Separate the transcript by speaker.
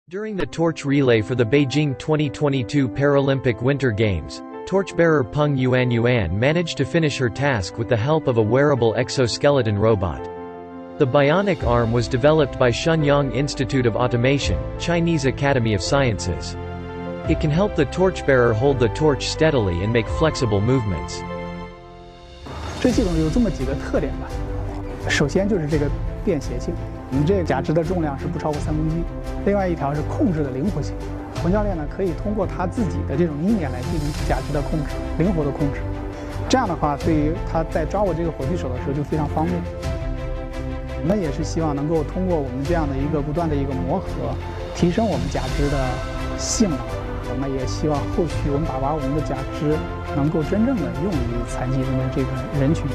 Speaker 1: During the torch relay for the Beijing 2022 Paralympic Winter Games, torchbearer Peng Yuan managed to finish her task with the help of a wearable exoskeleton robot. The bionic arm was developed by Shenyang Institute of Automation, Chinese Academy of Sciences. It can help the torchbearer hold the torch steadily and make flexible movements.
Speaker 2: 这系统有这么几个特点吧，首先就是这个便携性，你这个假肢的重量是不超过3公斤。另外一条是控制的灵活性，冯教练呢可以通过他自己的这种意念来进行假肢的控制，灵活的控制。这样的话，对于他在抓握这个火炬手的时候就非常方便。我们也是希望能够通过我们这样的一个不断的一个磨合，提升我们假肢的性能。我们也希望后续我们把我们的假肢能够真正的用于残疾人的这个人群。